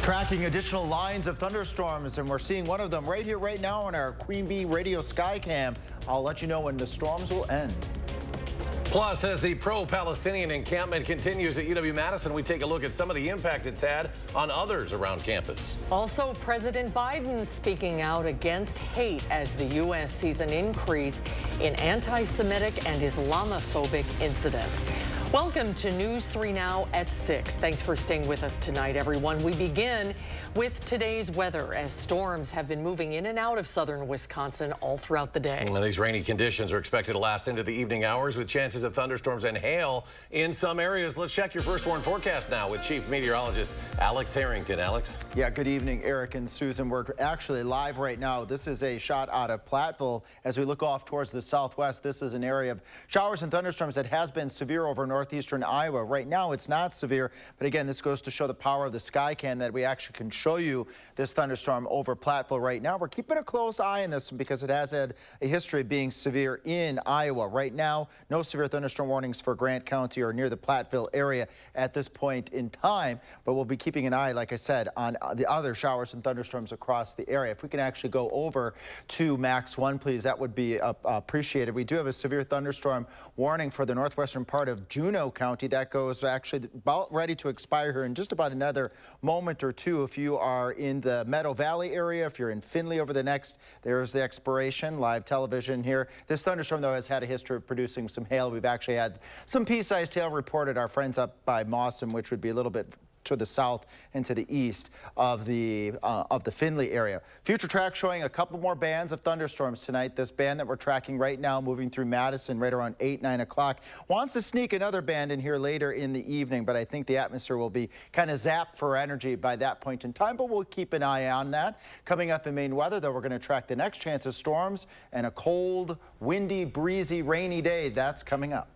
Tracking additional lines of thunderstorms, and we're seeing one of them right here, right now on our Queen Bee radio sky cam. I'll let you know when the storms will end. Plus, as the pro-Palestinian encampment continues at UW-Madison, we take a look at some of the impact it's had on others around campus. Also, President Biden speaking out against hate as the U.S. sees an increase in anti-Semitic and Islamophobic incidents. Welcome to News 3 Now at 6. Thanks for staying with us tonight, everyone. We begin with today's weather as storms have been moving in and out of southern Wisconsin all throughout the day. And these rainy conditions are expected to last into the evening hours with chances of thunderstorms and hail in some areas. Let's check your first warn forecast now with Chief Meteorologist Alex Harrington. Alex? Yeah, good evening, Eric and Susan. We're actually live right now. This is a shot out of Platteville. As we look off towards the southwest, this is an area of showers and thunderstorms that has been severe over northeastern Iowa. Right now, it's not severe, but again, this goes to show the power of the Skycam that we actually can show you this thunderstorm over Platteville right now. We're keeping a close eye on this because it has had a history of being severe in Iowa. Right now, no severe thunderstorm warnings for Grant County or near the Platteville area at this point in time, but we'll be keeping an eye, like I said, on the other showers and thunderstorms across the area. If we can actually go over to Max 1, please, that would be appreciated. We do have a severe thunderstorm warning for the northwestern part of Juneau County. That goes actually about ready to expire here in just about another moment or two. If you are in the Meadow Valley area, if you're in Findlay over the next, there's the expiration. Live television here. This thunderstorm, though, has had a history of producing some hail. We've actually had some pea-sized hail reported. Our friends up by Mawson, which would be a little bit to the south and to the east of the Findlay area. Future track showing a couple more bands of thunderstorms tonight. This band that we're tracking right now moving through Madison right around 8, 9 o'clock wants to sneak another band in here later in the evening, but I think the atmosphere will be kind of zapped for energy by that point in time, but we'll keep an eye on that. Coming up in Maine weather, though, we're going to track the next chance of storms and a cold, windy, breezy, rainy day. That's coming up.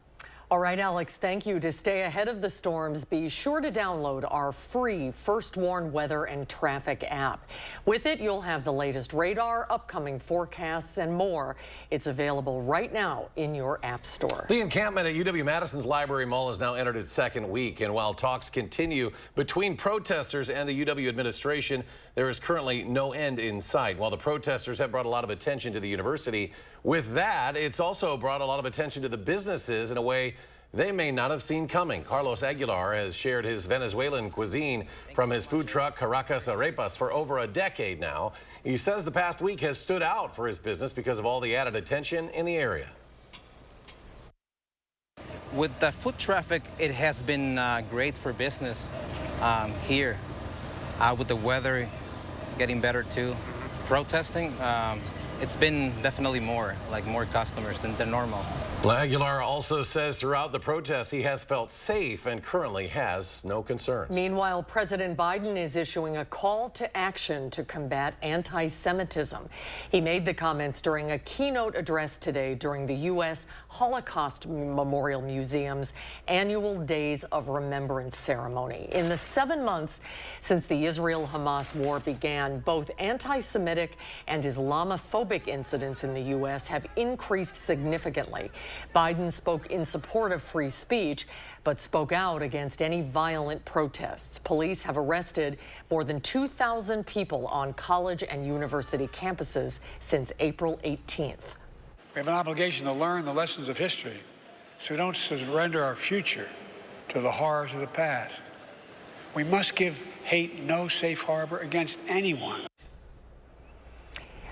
All right, Alex, thank you. To stay ahead of the storms, be sure to download our free First Warn weather and traffic app. With it, you'll have the latest radar, upcoming forecasts, and more. It's available right now in your app store. The encampment at UW-Madison's Library Mall has now entered its second week, and while talks continue between protesters and the UW administration, there is currently no end in sight. While the protesters have brought a lot of attention to the university, with that, it's also brought a lot of attention to the businesses in a way they may not have seen coming. Carlos Aguilar has shared his Venezuelan cuisine from his food truck Caracas Arepas for over a decade now. He says the past week has stood out for his business because of all the added attention in the area. With the foot traffic, it has been great for business here. With the weather getting better too. Protesting, it's been definitely more customers than normal. Aguilar also says throughout the protests he has felt safe and currently has no concerns. Meanwhile, President Biden is issuing a call to action to combat anti-Semitism. He made the comments during a keynote address today during the U.S. Holocaust Memorial Museum's annual Days of Remembrance ceremony. In the 7 months since the Israel-Hamas war began, both anti-Semitic and Islamophobic incidents in the U.S. have increased significantly. Biden spoke in support of free speech, but spoke out against any violent protests. Police have arrested more than 2,000 people on college and university campuses since April 18th. We have an obligation to learn the lessons of history so we don't surrender our future to the horrors of the past. We must give hate no safe harbor against anyone.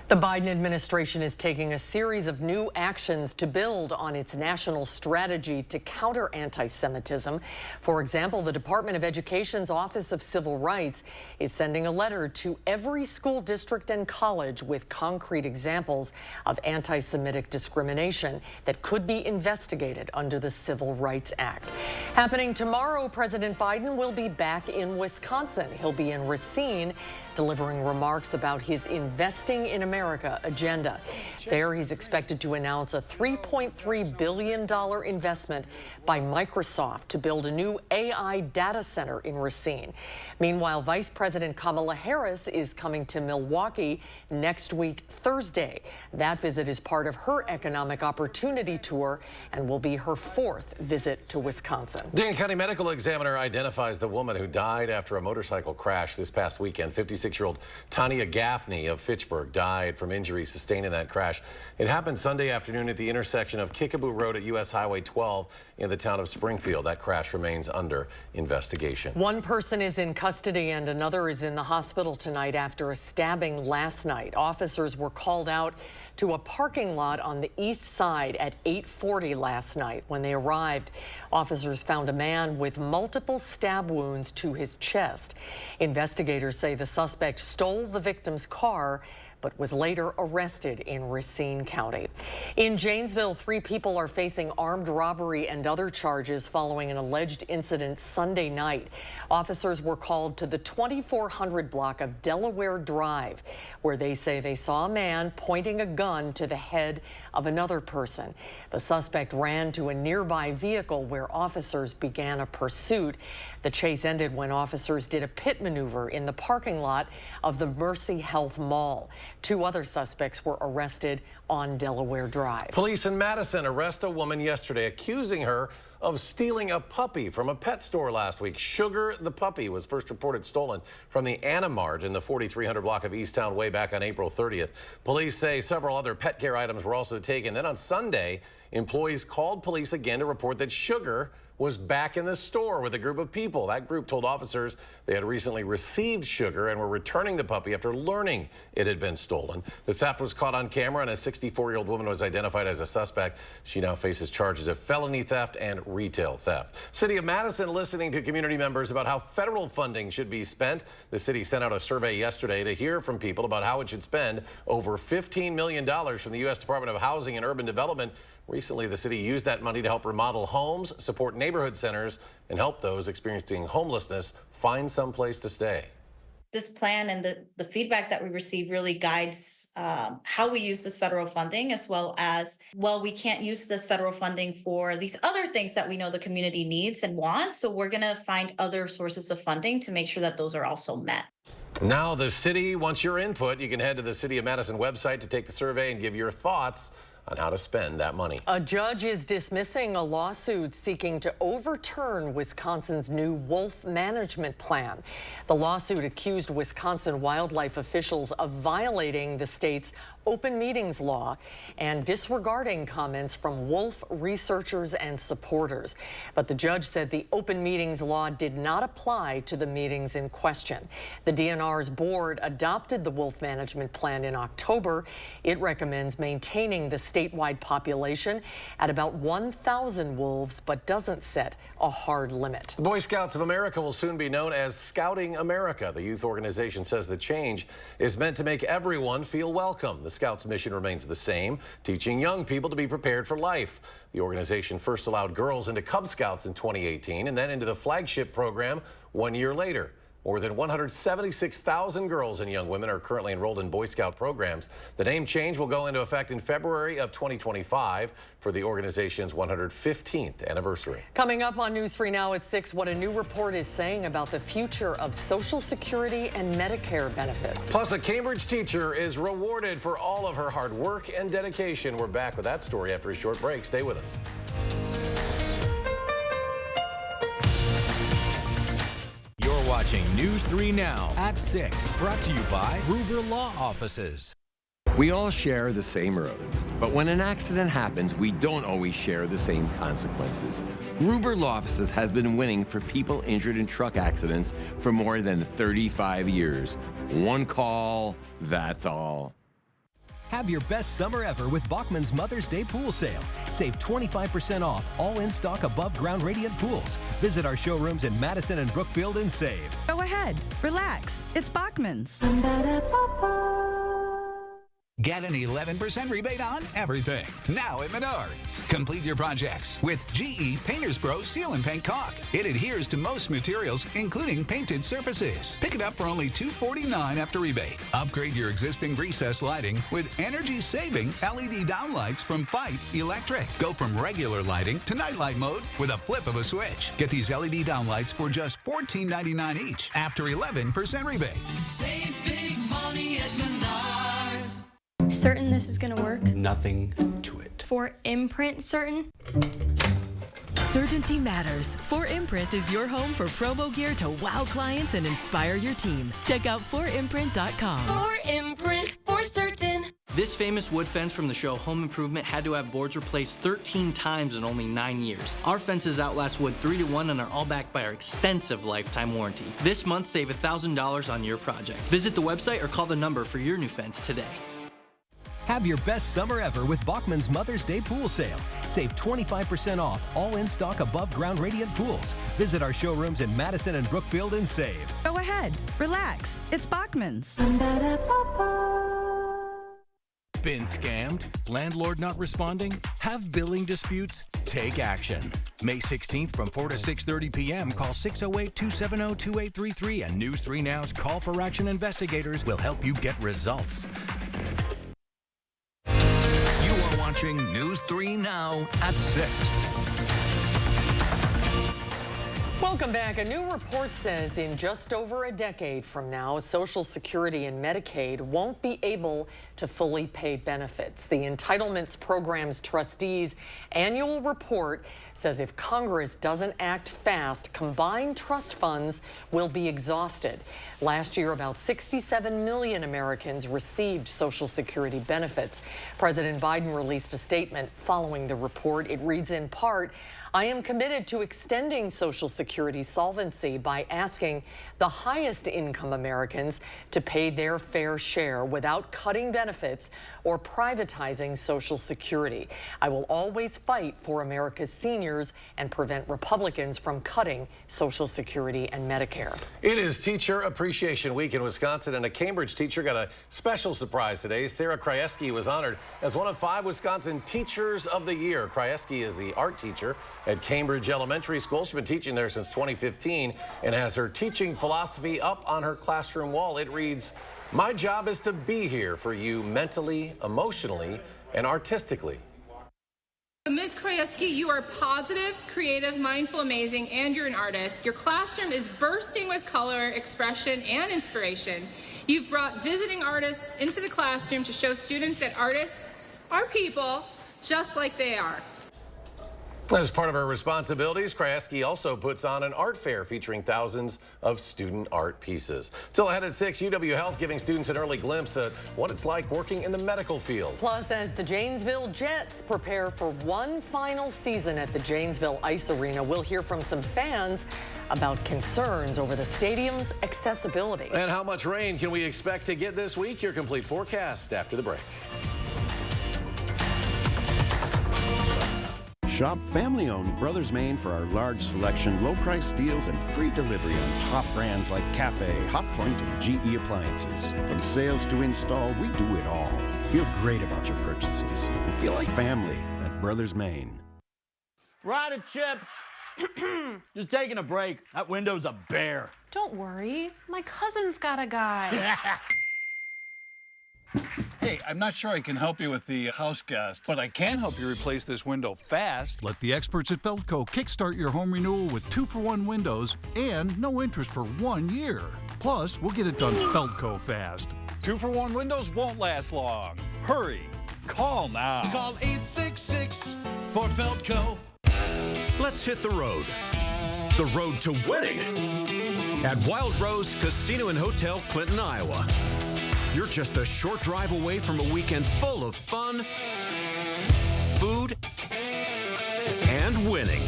The Biden administration is taking a series of new actions to build on its national strategy to counter anti-Semitism. For example, the Department of Education's Office of Civil Rights is sending a letter to every school district and college with concrete examples of anti-Semitic discrimination that could be investigated under the Civil Rights Act. Happening tomorrow, President Biden will be back in Wisconsin. He'll be in Racine, delivering remarks about his Investing in America America agenda. There, he's expected to announce a $3.3 billion investment by Microsoft to build a new AI data center in Racine. Meanwhile, Vice President Kamala Harris is coming to Milwaukee next week, Thursday. That visit is part of her economic opportunity tour and will be her 4th visit to Wisconsin. Dane County Medical Examiner identifies the woman who died after a motorcycle crash this past weekend. 56-year-old Tanya Gaffney of Fitchburg died from injuries sustained in that crash. It happened Sunday afternoon at the intersection of Kickapoo Road at U.S. Highway 12 in the town of Springfield. That crash remains under investigation. One person is in custody and another is in the hospital tonight after a stabbing last night. Officers were called out to a parking lot on the east side at 8:40 last night. When they arrived, officers found a man with multiple stab wounds to his chest. Investigators say the suspect stole the victim's car but was later arrested in Racine County. In Janesville, 3 people are facing armed robbery and other charges following an alleged incident Sunday night. Officers were called to the 2400 block of Delaware Drive, where they say they saw a man pointing a gun to the head of another person. The suspect ran to a nearby vehicle where officers began a pursuit. The chase ended when officers did a pit maneuver in the parking lot of the Mercy Health Mall. 2 other suspects were arrested on Delaware Drive. Police in Madison arrest a woman yesterday accusing her of stealing a puppy from a pet store last week. Sugar the puppy was first reported stolen from the Animart in the 4300 block of Easttown way back on April 30th. Police say several other pet care items were also taken. Then on Sunday, employees called police again to report that Sugar was back in the store with a group of people. That group told officers they had recently received Sugar and were returning the puppy after learning it had been stolen. The theft was caught on camera and a 64-year-old woman was identified as a suspect. She now faces charges of felony theft and retail theft. City of Madison listening to community members about how federal funding should be spent. The city sent out a survey yesterday to hear from people about how it should spend over $15 million from the U.S. Department of Housing and Urban Development. Recently, the city used that money to help remodel homes, support neighborhood centers, and help those experiencing homelessness find some place to stay. This plan and the feedback that we receive really guides how we use this federal funding, as well as, well, we can't use this federal funding for these other things that we know the community needs and wants, so we're going to find other sources of funding to make sure that those are also met. Now the city wants your input. You can head to the City of Madison website to take the survey and give your thoughts on how to spend that money. A judge is dismissing a lawsuit seeking to overturn Wisconsin's new wolf management plan. The lawsuit accused Wisconsin wildlife officials of violating the state's open meetings law and disregarding comments from wolf researchers and supporters. But the judge said the open meetings law did not apply to the meetings in question. The DNR's board adopted the wolf management plan in October. It recommends maintaining the statewide population at about 1,000 wolves, but doesn't set a hard limit. The Boy Scouts of America will soon be known as Scouting America. The youth organization says the change is meant to make everyone feel welcome. The Scouts' mission remains the same, teaching young people to be prepared for life. The organization first allowed girls into Cub Scouts in 2018 and then into the flagship program 1 year later. More than 176,000 girls and young women are currently enrolled in Boy Scout programs. The name change will go into effect in February of 2025 for the organization's 115th anniversary. Coming up on News 3 Now at 6, what a new report is saying about the future of Social Security and Medicare benefits. Plus, a Cambridge teacher is rewarded for all of her hard work and dedication. We're back with that story after a short break. Stay with us. Watching News 3 Now at 6, brought to you by Gruber Law Offices. We all share the same roads, but when an accident happens, we don't always share the same consequences. Gruber Law Offices has been winning for people injured in truck accidents for more than 35 years. One call, that's all. Have your best summer ever with Bachman's Mother's Day Pool Sale. Save 25% off all in-stock above-ground radiant pools. Visit our showrooms in Madison and Brookfield and save. Go ahead, relax. It's Bachman's. Get an 11% rebate on everything. Now at Menards. Complete your projects with GE Painters Pro Seal and Paint Caulk. It adheres to most materials, including painted surfaces. Pick it up for only $249 after rebate. Upgrade your existing recessed lighting with energy-saving LED downlights from Fight Electric. Go from regular lighting to nightlight mode with a flip of a switch. Get these LED downlights for just $14.99 each after 11% rebate. Save big money at Menards. Certain this is gonna work? Nothing to it. For imprint certain? Certainty matters. 4imprint is your home for promo gear to wow clients and inspire your team. Check out 4imprint.com. 4imprint, for certain. This famous wood fence from the show Home Improvement had to have boards replaced 13 times in only 9 years. Our fences outlast wood 3 to 1 and are all backed by our extensive lifetime warranty. This month, save $1,000 on your project. Visit the website or call the number for your new fence today. Have your best summer ever with Bachman's Mother's Day Pool Sale. Save 25% off all in-stock above-ground radiant pools. Visit our showrooms in Madison and Brookfield and save. Go ahead. Relax. It's Bachman's. Been scammed? Landlord not responding? Have billing disputes? Take action. May 16th from 4 to 6:30 p.m. Call 608-270-2833 and News 3 Now's Call for Action investigators will help you get results. You are watching News 3 Now at 6. Welcome back. A new report says in just over a decade from now, Social Security and Medicaid won't be able to fully pay benefits. The Entitlements Program's trustees' annual report says if Congress doesn't act fast, combined trust funds will be exhausted. Last year, about 67 million Americans received Social Security benefits. President Biden released a statement following the report. It reads in part, I am committed to extending Social Security solvency by asking the highest income Americans to pay their fair share without cutting benefits or privatizing Social Security. I will always fight for America's seniors and prevent Republicans from cutting Social Security and Medicare. It is Teacher Appreciation Week in Wisconsin, and a Cambridge teacher got a special surprise today. Sarah Krajewski was honored as one of 5 Wisconsin Teachers of the Year. Krajewski is the art teacher at Cambridge Elementary School. She's been teaching there since 2015 and has her teaching philosophy up on her classroom wall. It reads, my job is to be here for you mentally, emotionally, and artistically. Ms. Krajewski, you are positive, creative, mindful, amazing, and you're an artist. Your classroom is bursting with color, expression, and inspiration. You've brought visiting artists into the classroom to show students that artists are people just like they are. As part of her responsibilities, Krajewski also puts on an art fair featuring thousands of student art pieces. Still ahead at 6, UW Health giving students an early glimpse at what it's like working in the medical field. Plus, as the Janesville Jets prepare for one final season at the Janesville Ice Arena, we'll hear from some fans about concerns over the stadium's accessibility. And how much rain can we expect to get this week? Your complete forecast after the break. Shop family-owned Brothers Maine for our large selection, low-price deals, and free delivery on top brands like Cafe, Hotpoint, and GE Appliances. From sales to install, we do it all. Feel great about your purchases. And feel like family at Brothers Maine. We're out of chips. Just taking a break. That window's a bear. Don't worry. My cousin's got a guy. Hey, I'm not sure I can help you with the house gas, but I can help you replace this window fast. Let the experts at Feldco kickstart your home renewal with 2-for-1 windows and no interest for 1 year. Plus, we'll get it done Feldco fast. 2-for-1 windows won't last long. Hurry. Call now. Call 866 for Feldco. Let's hit the road. The road to winning at Wild Rose Casino and Hotel, Clinton, Iowa. You're just a short drive away from a weekend full of fun, food, and winning.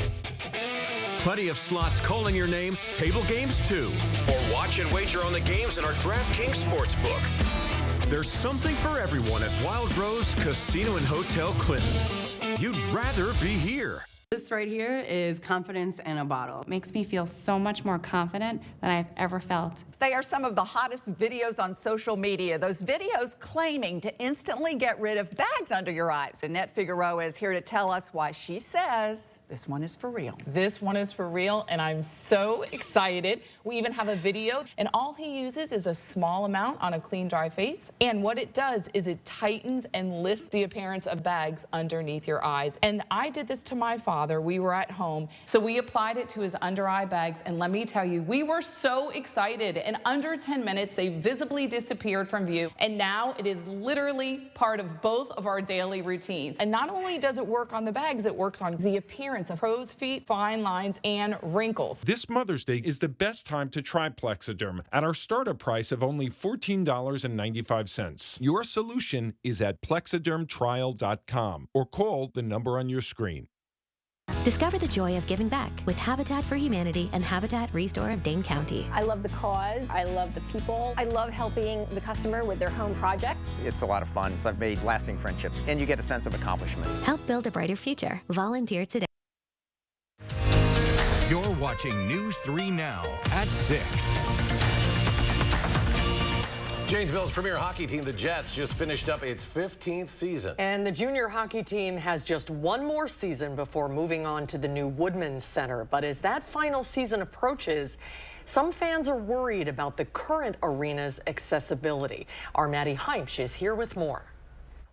Plenty of slots calling your name, table games too. Or watch and wager on the games in our DraftKings Sportsbook. There's something for everyone at Wild Rose Casino and Hotel, Clinton. You'd rather be here. This right here is confidence in a bottle. Makes me feel so much more confident than I've ever felt. They are some of the hottest videos on social media. Those videos claiming to instantly get rid of bags under your eyes. Annette Figueroa is here to tell us why she says this one is for real. This one is for real, and I'm so excited. We even have a video, and all he uses is a small amount on a clean, dry face. And what it does is it tightens and lifts the appearance of bags underneath your eyes. And I did this to my father. We were at home, so we applied it to his under eye bags, and let me tell you, we were so excited. In under 10 minutes, they visibly disappeared from view, and now it is literally part of both of our daily routines. And not only does it work on the bags, it works on the appearance of crow's feet, fine lines, and wrinkles. This Mother's Day is the best time to try Plexiderm at our startup price of only $14.95. Your solution is at plexidermtrial.com or call the number on your screen. Discover the joy of giving back with Habitat for Humanity and Habitat Restore of Dane County. I love the cause. I love the people. I love helping the customer with their home projects. It's a lot of fun. I've made lasting friendships, and you get a sense of accomplishment. Help build a brighter future. Volunteer today. You're watching News 3 Now at 6. Janesville's premier hockey team, the Jets, just finished up its 15th season. And the junior hockey team has just one more season before moving on to the new Woodman Center. But as that final season approaches, some fans are worried about the current arena's accessibility. Our Maddie Heimsch is here with more.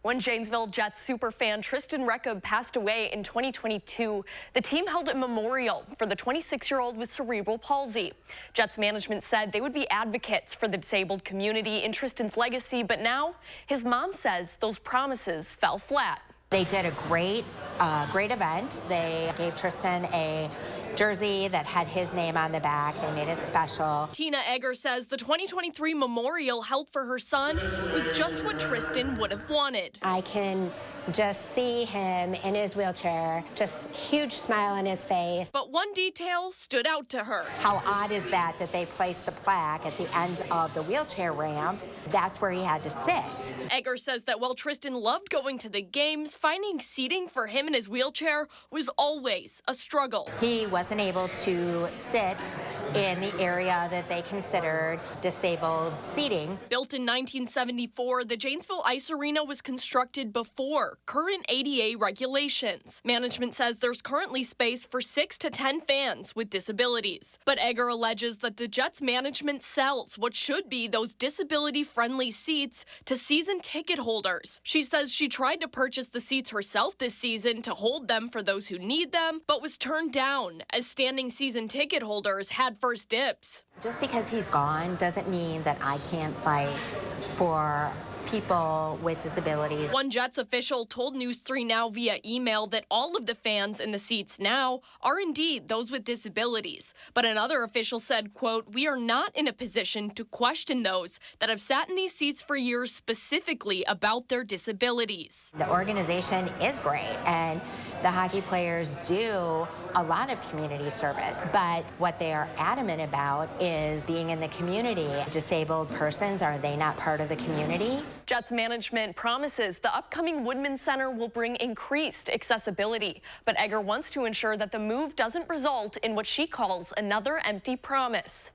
When Janesville Jets superfan Tristan Recca passed away in 2022, the team held a memorial for the 26-year-old with cerebral palsy. Jets management said they would be advocates for the disabled community in Tristan's legacy, but now his mom says those promises fell flat. They did a great event. They gave Tristan a jersey that had his name on the back. They made it special. Tina Egger says the 2023 memorial held for her son was just what Tristan would have wanted. I can just see him in his wheelchair, just huge smile on his face. But one detail stood out to her. How odd is that they placed the plaque at the end of the wheelchair ramp? That's where he had to sit. Egger says that while Tristan loved going to the games, finding seating for him in his wheelchair was always a struggle. He wasn't able to sit in the area that they considered disabled seating. Built in 1974, the Janesville Ice Arena was constructed before current ADA regulations. Management says there's currently space for 6 to 10 fans with disabilities. But Egger alleges that the Jets management sells what should be those disability-friendly seats to season ticket holders. She says she tried to purchase the seats herself this season to hold them for those who need them, but was turned down as standing season ticket holders had first dibs. Just because he's gone doesn't mean that I can't fight for people with disabilities. One Jets official told News 3 Now via email that all of the fans in the seats now are indeed those with disabilities. But another official said, quote, "We are not in a position to question those that have sat in these seats for years specifically about their disabilities." The organization is great, and the hockey players do a lot of community service. But what they are adamant about is being in the community. Disabled persons, are they not part of the community? Jets management promises the upcoming Woodman Center will bring increased accessibility. But Egger wants to ensure that the move doesn't result in what she calls another empty promise.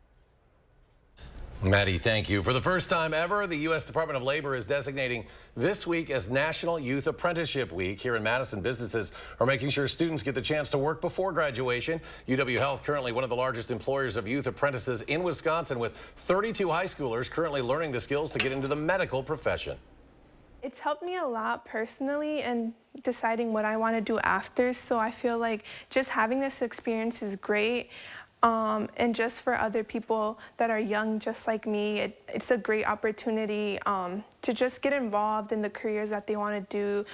Maddie, thank you. For the first time ever, the U.S. Department of Labor is designating this week as National Youth Apprenticeship Week. Here in Madison, businesses are making sure students get the chance to work before graduation. UW Health, currently one of the largest employers of youth apprentices in Wisconsin, with 32 high schoolers currently learning the skills to get into the medical profession. It's helped me a lot personally in deciding what I want to do after, so I feel like just having this experience is great. And just for other people that are young just like me, it's a great opportunity to just get involved in the careers that they want to do.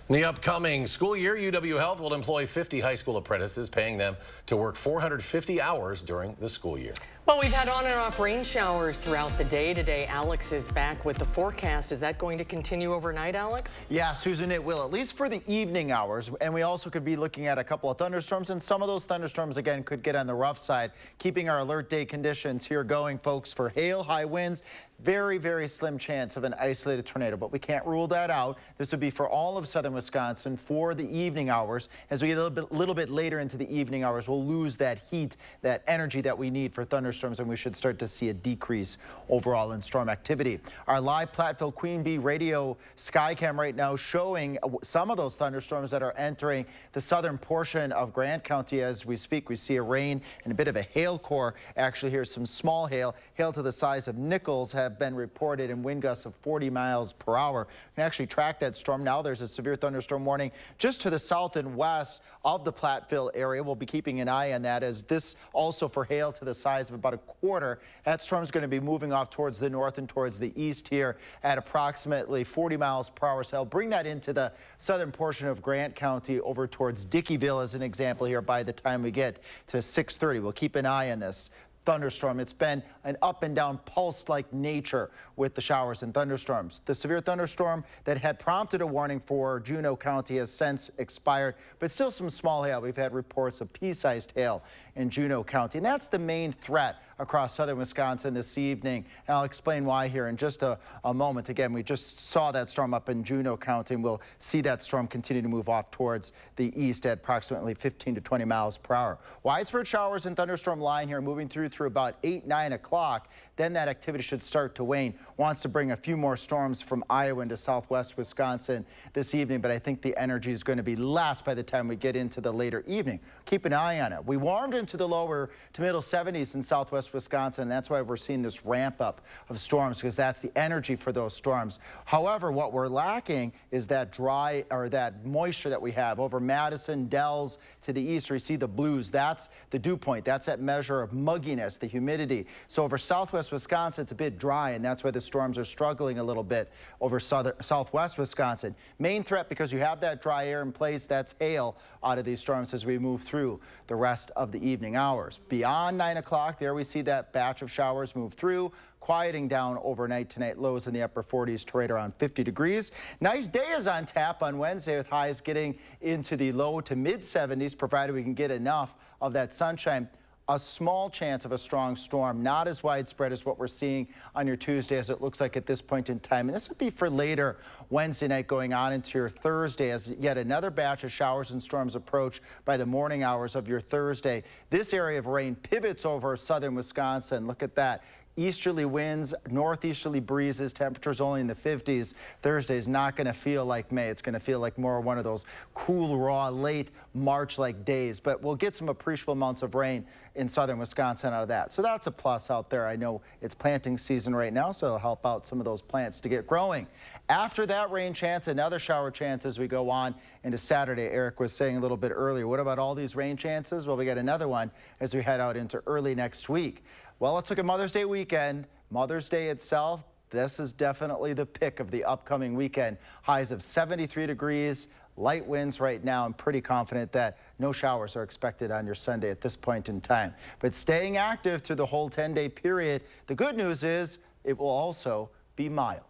In the upcoming school year, UW Health will employ 50 high school apprentices, paying them to work 450 hours during the school year. Well, we've had on and off rain showers throughout the day today. Alex is back with the forecast. Is that going to continue overnight, Alex? Yeah, Susan, it will, at least for the evening hours. And we also could be looking at a couple of thunderstorms, and some of those thunderstorms, again, could get on the rough side, keeping our alert day conditions here going, folks, for hail, high winds. Very, very slim chance of an isolated tornado, but we can't rule that out. This would be for all of southern Wisconsin for the evening hours. As we get a little bit later into the evening hours, we'll lose that heat, that energy that we need for thunderstorms, and we should start to see a decrease overall in storm activity. Our live Platteville Queen Bee radio skycam right now showing some of those thunderstorms that are entering the southern portion of Grant County as we speak. We see a rain and a bit of a hail core. Actually, here's some small hail to the size of nickels have been reported in wind gusts of 40 miles per hour. You can actually track that storm now. There's a severe thunderstorm warning just to the south and west of the Platteville area. We'll be keeping an eye on that, as this also for hail to the size of about a quarter. That storm's going to be moving off towards the north and towards the east here at approximately 40 miles per hour. So I'll bring that into the southern portion of Grant County over towards Dickeyville as an example here by the time we get to 6:30. We'll keep an eye on this thunderstorm. It's been an up and down pulse-like nature with the showers and thunderstorms. The severe thunderstorm that had prompted a warning for Juneau County has since expired, but still some small hail. We've had reports of pea-sized hail in Juneau County, and that's the main threat across southern Wisconsin this evening. And I'll explain why here in just a moment. Again, we just saw that storm up in Juneau County, and we'll see that storm continue to move off towards the east at approximately 15 to 20 miles per hour. Widespread showers and thunderstorm line here moving through about 8, 9 o'clock. Then that activity should start to wane. Wants to bring a few more storms from Iowa into southwest Wisconsin this evening, but I think the energy is going to be less by the time we get into the later evening. Keep an eye on it. We warmed into the lower to middle 70s in southwest Wisconsin, and that's why we're seeing this ramp up of storms, because that's the energy for those storms. However, what we're lacking is that dry or that moisture that we have over Madison, Dells to the east, where you see the blues. That's the dew point. That's that measure of mugginess, the humidity. So over southwest Wisconsin, it's a bit dry, and that's why the storms are struggling a little bit over southwest Wisconsin. Main threat, because you have that dry air in place, that's hail out of these storms as we move through the rest of the evening hours. Beyond 9 o'clock, there we see that batch of showers move through, quieting down overnight tonight. Lows in the upper 40s to right around 50 degrees. Nice day is on tap on Wednesday, with highs getting into the low to mid 70s, provided we can get enough of that sunshine. A small chance of a strong storm, not as widespread as what we're seeing on your Tuesday, as it looks like at this point in time. And this would be for later Wednesday night going on into your Thursday, as yet another batch of showers and storms approach by the morning hours of your Thursday. This area of rain pivots over southern Wisconsin. Look at that. Easterly winds, northeasterly breezes, temperatures only in the 50s. Thursday is not going to feel like May. It's going to feel like more one of those cool, raw, late March-like days. But we'll get some appreciable amounts of rain in southern Wisconsin out of that. So that's a plus out there. I know it's planting season right now, so it'll help out some of those plants to get growing. After that rain chance, another shower chance as we go on into Saturday. Eric was saying a little bit earlier, what about all these rain chances? Well, we got another one as we head out into early next week. Well, let's look at Mother's Day weekend. Mother's Day itself, this is definitely the pick of the upcoming weekend. Highs of 73 degrees, light winds right now. I'm pretty confident that no showers are expected on your Sunday at this point in time. But staying active through the whole 10-day period, the good news is it will also be mild.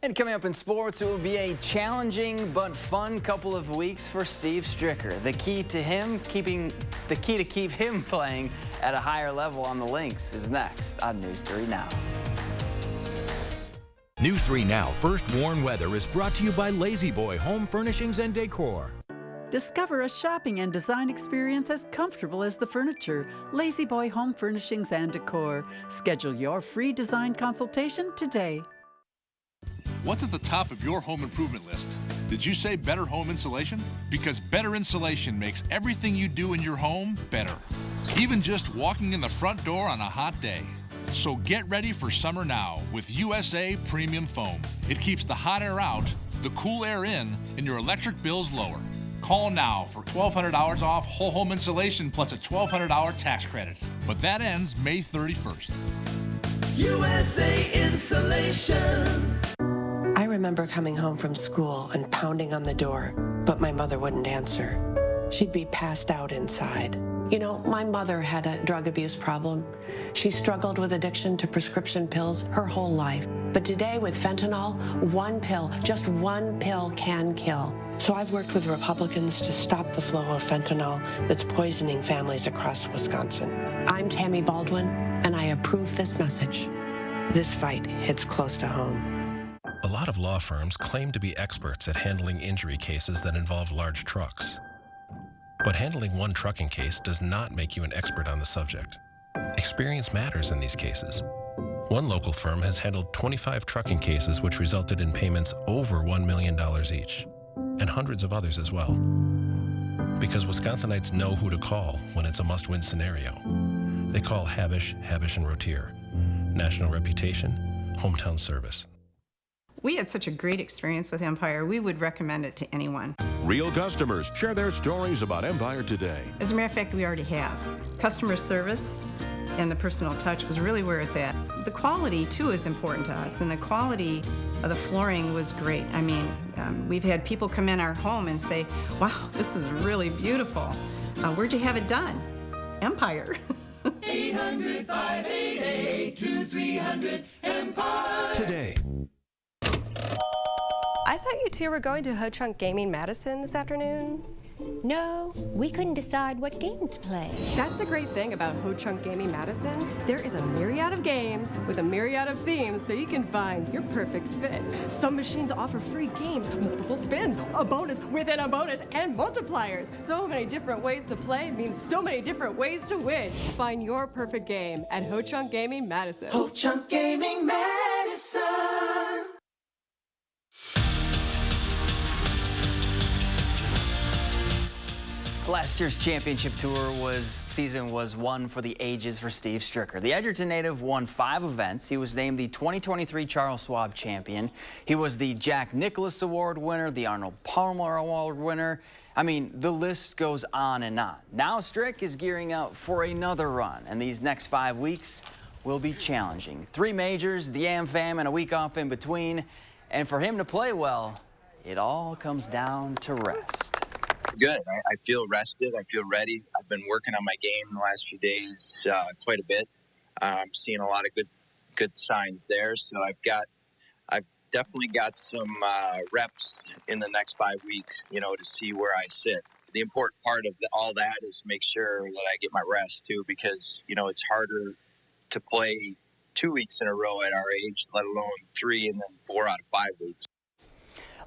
And coming up in sports, it will be a challenging but fun couple of weeks for Steve Stricker. The key to keep him playing at a higher level on the Lynx is next on News 3 Now. News 3 Now First Warn Weather is brought to you by Lazy Boy Home Furnishings and Decor. Discover a shopping and design experience as comfortable as the furniture. Lazy Boy Home Furnishings and Decor. Schedule your free design consultation today. What's at the top of your home improvement list? Did you say better home insulation? Because better insulation makes everything you do in your home better. Even just walking in the front door on a hot day. So get ready for summer now with USA Premium Foam. It keeps the hot air out, the cool air in, and your electric bills lower. Call now for $1,200 off whole home insulation plus a $1,200 tax credit. But that ends May 31st. USA Insulation. I remember coming home from school and pounding on the door, but my mother wouldn't answer. She'd be passed out inside. You know, my mother had a drug abuse problem. She struggled with addiction to prescription pills her whole life. But today with fentanyl, one pill, just one pill can kill. So I've worked with Republicans to stop the flow of fentanyl that's poisoning families across Wisconsin. I'm Tammy Baldwin, and I approve this message. This fight hits close to home. A lot of law firms claim to be experts at handling injury cases that involve large trucks. But handling one trucking case does not make you an expert on the subject. Experience matters in these cases. One local firm has handled 25 trucking cases which resulted in payments over $1 million each, and hundreds of others as well. Because Wisconsinites know who to call when it's a must-win scenario. They call Habish, Habish & Rotier. National reputation, hometown service. We had such a great experience with Empire, we would recommend it to anyone. Real customers share their stories about Empire today. As a matter of fact, we already have. Customer service and the personal touch was really where it's at. The quality, too, is important to us, and the quality of the flooring was great. I mean, we've had people come in our home and say, wow, this is really beautiful. Where'd you have it done? Empire. 800-588-2300 Empire. Today. I thought you two were going to Ho Chunk Gaming Madison this afternoon. No, we couldn't decide what game to play. That's the great thing about Ho Chunk Gaming Madison. There is a myriad of games with a myriad of themes so you can find your perfect fit. Some machines offer free games, multiple spins, a bonus within a bonus, and multipliers. So many different ways to play means so many different ways to win. Find your perfect game at Ho Chunk Gaming Madison. Ho Chunk Gaming Madison. Last year's championship season was one for the ages for Steve Stricker. The Edgerton native won 5 events. He was named the 2023 Charles Schwab champion. He was the Jack Nicklaus Award winner, the Arnold Palmer Award winner. I mean, the list goes on and on. Now Strick is gearing up for another run, and these next 5 weeks will be challenging. 3 majors, the AmFam, and a week off in between. And for him to play well, it all comes down to rest. Good. I feel rested. I feel ready. I've been working on my game the last few days quite a bit. I'm seeing a lot of good signs there. So I've definitely got some reps in the next 5 weeks, you know, to see where I sit. The important part of all that is make sure that I get my rest too, because you know it's harder to play 2 weeks in a row at our age, let alone 3 and then 4 out of 5 weeks.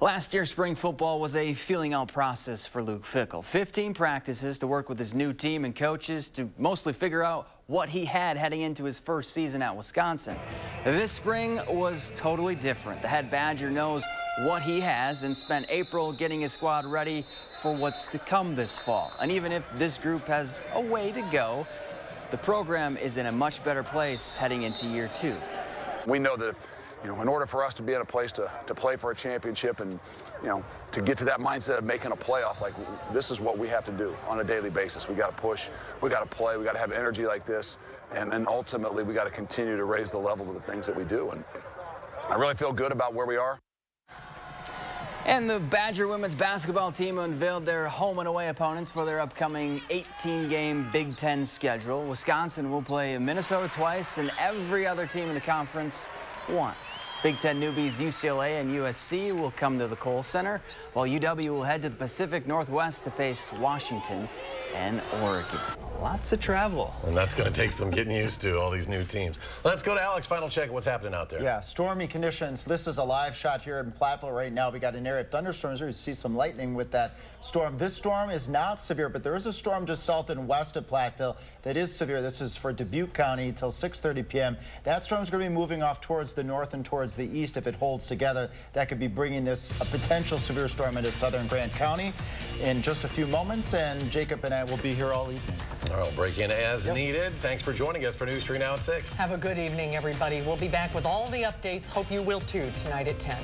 Last year's spring football was a feeling out process for Luke Fickell. 15 practices to work with his new team and coaches to mostly figure out what he had heading into his first season at Wisconsin. This spring was totally different. The head Badger knows what he has and spent April getting his squad ready for what's to come this fall. And even if this group has a way to go, the program is in a much better place heading into year 2. We know that in order for us to be in a place to play for a championship and, to get to that mindset of making a playoff, like this is what we have to do on a daily basis. We got to push, we got to play, we got to have energy like this, and ultimately we got to continue to raise the level of the things that we do. And I really feel good about where we are. And the Badger women's basketball team unveiled their home and away opponents for their upcoming 18-game Big Ten schedule. Wisconsin will play Minnesota twice and every other team in the conference once. Big Ten newbies UCLA and USC will come to the Kohl Center, while UW will head to the Pacific Northwest to face Washington and Oregon. Lots of travel. And that's going to take some getting used to, all these new teams. Let's go to Alex. Final check of what's happening out there. Yeah, stormy conditions. This is a live shot here in Platteville right now. We got an area of thunderstorms. You see some lightning with that storm. This storm is not severe, but there is a storm just south and west of Platteville that is severe. This is for Dubuque County till 6:30 p.m. That storm's going to be moving off towards the north and towards the east. If it holds together, that could be bringing a potential severe storm into southern Grant County in just a few moments. And Jacob and I will be here all evening. All right, we'll break in as needed. Thanks for joining us for News 3 Now at 6. Have a good evening, everybody. We'll be back with all the updates. Hope you will too tonight at 10.